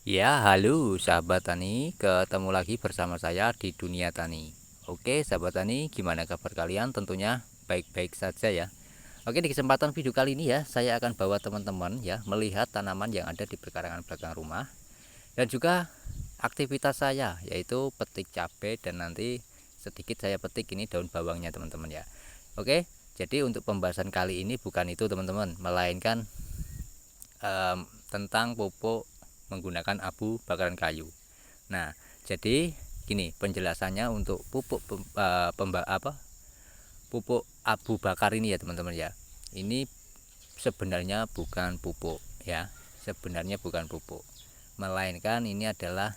Ya, halo sahabat tani, ketemu lagi bersama saya di Dunia Tani. Oke, sahabat tani, gimana kabar kalian? Tentunya baik-baik saja ya. Oke, di kesempatan video kali ini ya, saya akan bawa teman-teman ya melihat tanaman yang ada di perkarangan belakang rumah dan juga aktivitas saya yaitu petik cabai dan nanti sedikit saya petik ini daun bawangnya teman-teman ya. Oke, jadi untuk pembahasan kali ini bukan itu teman-teman, melainkan tentang pupuk menggunakan abu bakaran kayu. Nah, jadi gini penjelasannya untuk pupuk abu bakar ini ya teman-teman ya. Ini sebenarnya bukan pupuk ya, sebenarnya bukan pupuk, melainkan ini adalah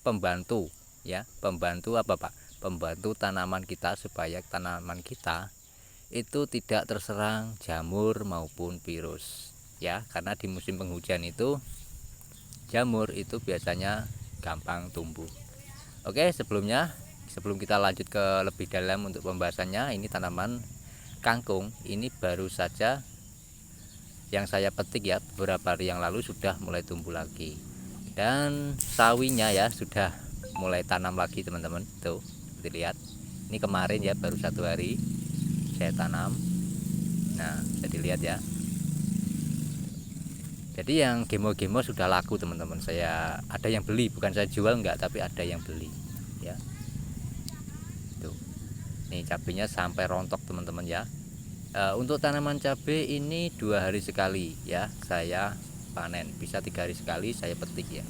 pembantu ya. Pembantu apa Pak? Pembantu tanaman kita supaya tanaman kita itu tidak terserang jamur maupun virus ya, karena di musim penghujan itu jamur itu biasanya gampang tumbuh. Oke, sebelum kita lanjut ke lebih dalam untuk pembahasannya, ini tanaman kangkung ini baru saja yang saya petik ya, beberapa hari yang lalu sudah mulai tumbuh lagi. Dan sawinya ya sudah mulai tanam lagi teman-teman. Tuh, dilihat. Ini kemarin ya baru 1 hari saya tanam. Nah, bisa dilihat ya. Jadi yang gemo-gemo sudah laku teman-teman. Saya ada yang beli, bukan saya jual enggak, tapi ada yang beli ya. Tuh. Nih cabenya sampai rontok teman-teman ya. Untuk tanaman cabai ini 2 hari sekali ya saya panen, bisa 3 hari sekali saya petik ya.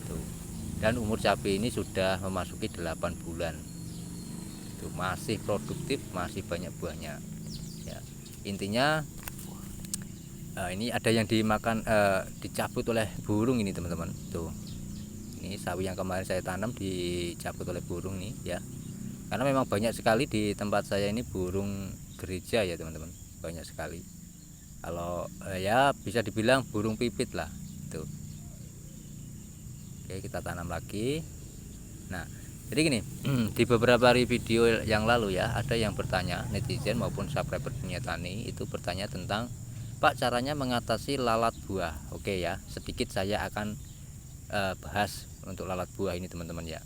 Tuh. Dan umur cabai ini sudah memasuki 8 bulan. Tuh, masih produktif, masih banyak buahnya. Ya. Intinya ini ada yang dimakan dicabut oleh burung ini teman-teman. Tuh, ini sawi yang kemarin saya tanam dicabut oleh burung nih ya, karena memang banyak sekali di tempat saya ini burung gereja ya teman-teman, banyak sekali. Kalau ya bisa dibilang burung pipit lah. Tuh. Oke, kita tanam lagi. Nah, jadi gini, di beberapa hari video yang lalu ya, ada yang bertanya, netizen maupun subscriber Dunia Tani itu bertanya tentang Pak, caranya mengatasi lalat buah. Oke ya, sedikit saya akan bahas untuk lalat buah ini teman-teman ya.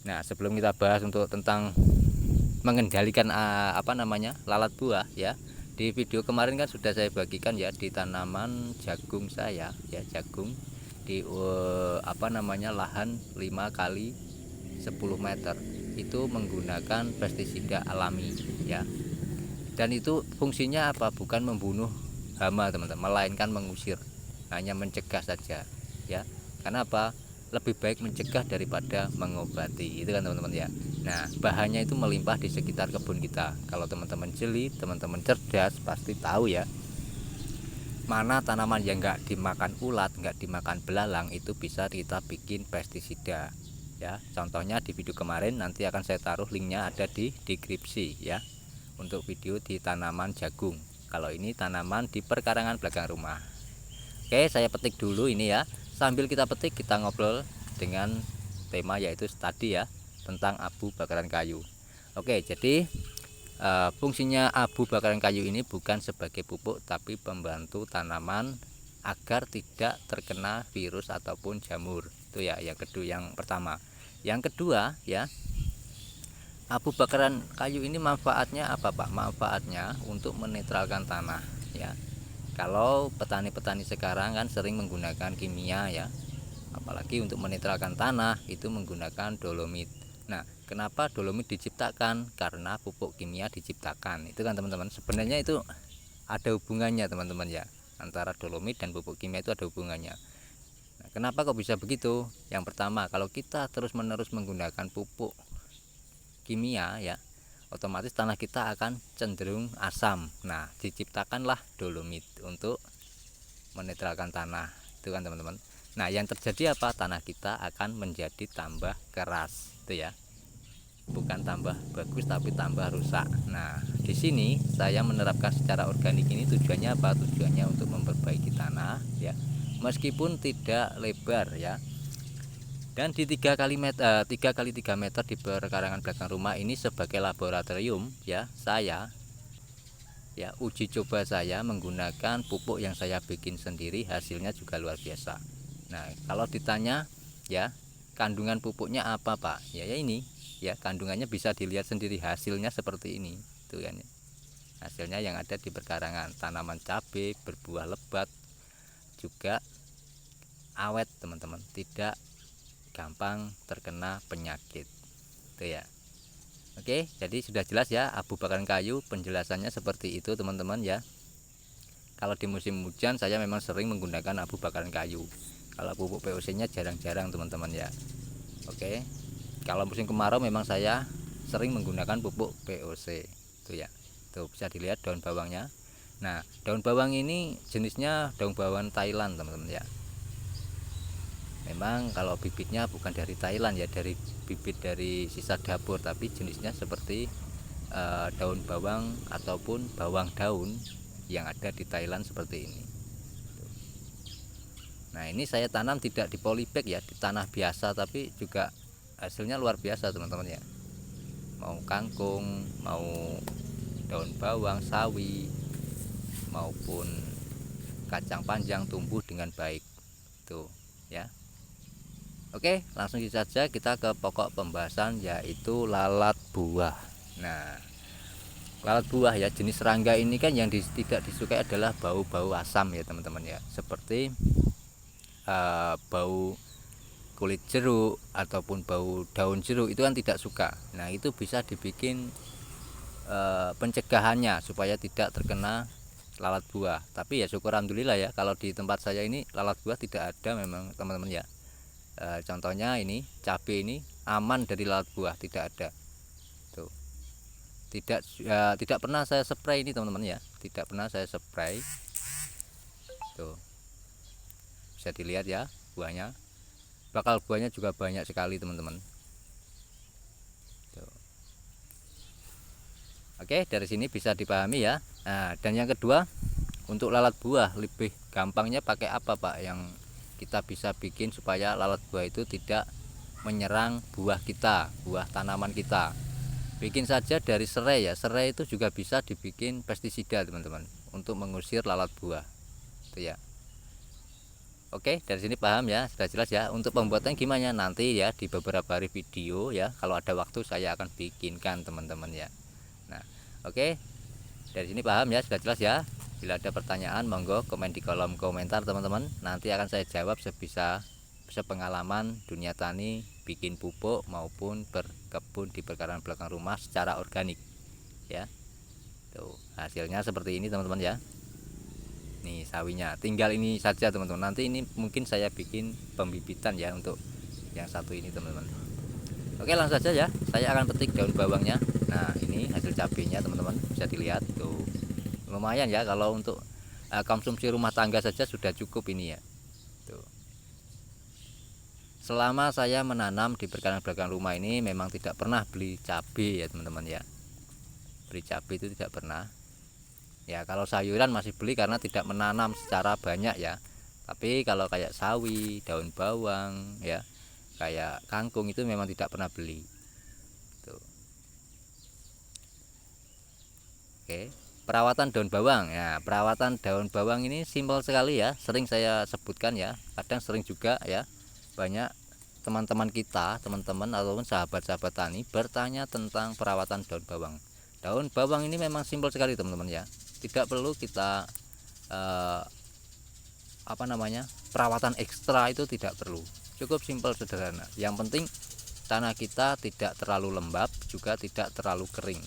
Nah, sebelum kita bahas untuk tentang mengendalikan lalat buah ya, di video kemarin kan sudah saya bagikan ya di tanaman jagung saya ya, jagung di lahan 5 kali 10 meter itu menggunakan pestisida alami ya. Dan itu fungsinya apa? Bukan membunuh hama teman-teman, melainkan mengusir, hanya mencegah saja ya. Karena apa? Lebih baik mencegah daripada mengobati, itu kan teman-teman ya. Nah, bahannya itu melimpah di sekitar kebun kita. Kalau teman-teman jeli, teman-teman cerdas, pasti tahu ya, mana tanaman yang nggak dimakan ulat, nggak dimakan belalang, itu bisa kita bikin pestisida ya. Contohnya di video kemarin, nanti akan saya taruh linknya, ada di deskripsi ya, untuk video di tanaman jagung. Kalau ini tanaman di perkarangan belakang rumah. Oke, saya petik dulu ini ya. Sambil kita petik, kita ngobrol dengan tema yaitu tadi ya, tentang abu bakaran kayu. Oke, jadi fungsinya abu bakaran kayu ini bukan sebagai pupuk, tapi pembantu tanaman agar tidak terkena virus ataupun jamur. Itu ya yang kedua, yang pertama. Yang kedua ya, abu bakaran kayu ini manfaatnya apa Pak? Manfaatnya untuk menetralkan tanah ya. Kalau petani-petani sekarang kan sering menggunakan kimia ya, apalagi untuk menetralkan tanah itu menggunakan dolomit. Nah, kenapa dolomit diciptakan? Karena pupuk kimia diciptakan. Itu kan teman-teman, sebenarnya itu ada hubungannya teman-teman ya, antara dolomit dan pupuk kimia itu ada hubungannya. Nah, kenapa kok bisa begitu? Yang pertama, kalau kita terus-menerus menggunakan pupuk kimia ya, otomatis tanah kita akan cenderung asam. Nah, diciptakanlah dolomit untuk menetralkan tanah. Itu kan teman-teman. Nah, yang terjadi apa? Tanah kita akan menjadi tambah keras, itu ya. Bukan tambah bagus tapi tambah rusak. Nah, di sini saya menerapkan secara organik ini tujuannya apa? Tujuannya untuk memperbaiki tanah ya. Meskipun tidak lebar ya. Dan di 3 kali 3 meter di perkarangan belakang rumah ini sebagai laboratorium ya, saya ya uji coba saya menggunakan pupuk yang saya bikin sendiri, hasilnya juga luar biasa Nah, kalau ditanya ya kandungan pupuknya apa Pak, ya ini ya, kandungannya bisa dilihat sendiri, hasilnya seperti ini tuh kan ya. Hasilnya yang ada di perkarangan, tanaman cabai berbuah lebat, juga awet teman-teman, tidak gampang terkena penyakit tuh ya. Oke, jadi sudah jelas ya abu bakaran kayu, penjelasannya seperti itu teman-teman ya. Kalau di musim hujan saya memang sering menggunakan abu bakaran kayu. Kalau pupuk POC nya jarang-jarang teman-teman ya. Oke, kalau musim kemarau memang saya sering menggunakan pupuk POC tuh ya. Tuh bisa dilihat daun bawangnya. Nah, daun bawang ini jenisnya daun bawang Thailand teman-teman ya. Memang kalau bibitnya bukan dari Thailand ya, dari bibit dari sisa dapur, tapi jenisnya seperti daun bawang ataupun bawang daun yang ada di Thailand seperti ini. Nah, ini saya tanam tidak di polybag ya, di tanah biasa, tapi juga hasilnya luar biasa teman-teman ya. Mau kangkung, mau daun bawang, sawi, maupun kacang panjang tumbuh dengan baik tuh ya. Oke, langsung saja kita ke pokok pembahasan, yaitu lalat buah. Nah, lalat buah ya, jenis serangga ini kan yang tidak disukai adalah bau-bau asam ya teman-teman ya, seperti bau kulit jeruk ataupun bau daun jeruk, itu kan tidak suka. Nah, itu bisa dibikin pencegahannya supaya tidak terkena lalat buah. Tapi ya syukur alhamdulillah ya, kalau di tempat saya ini lalat buah tidak ada memang teman-teman ya. Contohnya ini cabai ini aman dari lalat buah, tidak ada tuh. Tidak pernah saya spray ini teman-teman ya, tidak pernah saya spray tuh. Bisa dilihat ya buahnya, bakal buahnya juga banyak sekali teman-teman. Oke, dari sini bisa dipahami ya. Nah, dan yang kedua, untuk lalat buah lebih gampangnya pakai apa Pak, yang kita bisa bikin supaya lalat buah itu tidak menyerang buah kita, buah tanaman kita? Bikin saja dari serai ya, serai itu juga bisa dibikin pestisida teman-teman, untuk mengusir lalat buah itu ya. Oke, dari sini paham ya, sudah jelas ya. Untuk pembuatan gimana nanti ya, di beberapa hari video ya, kalau ada waktu saya akan bikinkan teman-teman ya. Nah, oke, dari sini paham ya, sudah jelas ya. Bila ada pertanyaan monggo komen di kolom komentar teman-teman, nanti akan saya jawab sepengalaman dunia tani, bikin pupuk maupun berkebun di perkarangan belakang rumah secara organik ya. Tuh, hasilnya seperti ini teman-teman ya. Nih sawinya, tinggal ini saja teman-teman. Nanti ini mungkin saya bikin pembibitan ya untuk yang satu ini teman-teman. Oke, langsung saja ya, saya akan petik daun bawangnya. Nah, ini hasil cabenya teman-teman, bisa dilihat tuh. Lumayan ya, kalau untuk konsumsi rumah tangga saja sudah cukup ini ya. Tuh. Selama saya menanam di perkarangan belakang rumah ini memang tidak pernah beli cabai ya teman-teman ya. Beli cabai itu tidak pernah. Ya, kalau sayuran masih beli karena tidak menanam secara banyak ya. Tapi kalau kayak sawi, daun bawang ya, kayak kangkung itu memang tidak pernah beli. Tuh. Oke, perawatan daun bawang ya. Perawatan daun bawang ini simpel sekali ya, sering saya sebutkan ya. Kadang sering juga ya, banyak teman-teman kita, teman-teman ataupun sahabat-sahabat tani bertanya tentang perawatan daun bawang. Daun bawang ini memang simpel sekali teman-teman ya, tidak perlu kita perawatan ekstra, itu tidak perlu, cukup simpel sederhana. Yang penting tanah kita tidak terlalu lembab, juga tidak terlalu kering.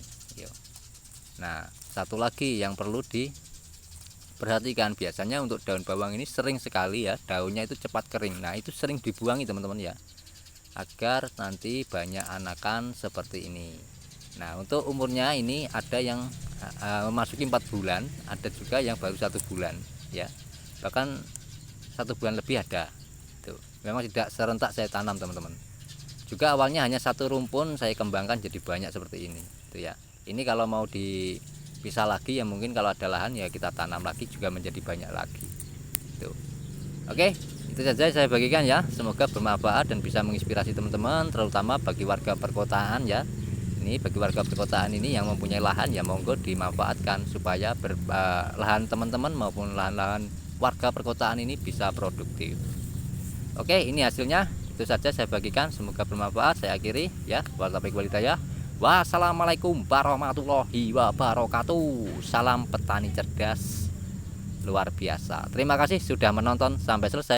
Nah, satu lagi yang perlu diperhatikan, biasanya untuk daun bawang ini sering sekali ya daunnya itu cepat kering. Nah, itu sering dibuangi teman-teman ya, agar nanti banyak anakan seperti ini. Nah, untuk umurnya ini ada yang memasuki 4 bulan, ada juga yang baru 1 bulan ya, bahkan 1 bulan lebih ada. Tuh, memang tidak serentak saya tanam teman-teman. Juga awalnya hanya satu rumpun, saya kembangkan jadi banyak seperti ini tuh ya. Ini kalau mau dipisah lagi ya, mungkin kalau ada lahan ya kita tanam lagi juga menjadi banyak lagi tuh. Oke, itu saja saya bagikan ya, semoga bermanfaat dan bisa menginspirasi teman-teman, terutama bagi warga perkotaan ya. Ini bagi warga perkotaan ini yang mempunyai lahan ya, monggo dimanfaatkan supaya lahan teman-teman maupun lahan-lahan warga perkotaan ini bisa produktif. Oke, ini hasilnya. Itu saja saya bagikan, semoga bermanfaat. Saya akhiri ya. Wassalamualaikum warahmatullahi wabarakatuh. Salam petani cerdas luar biasa. Terima kasih sudah menonton sampai selesai.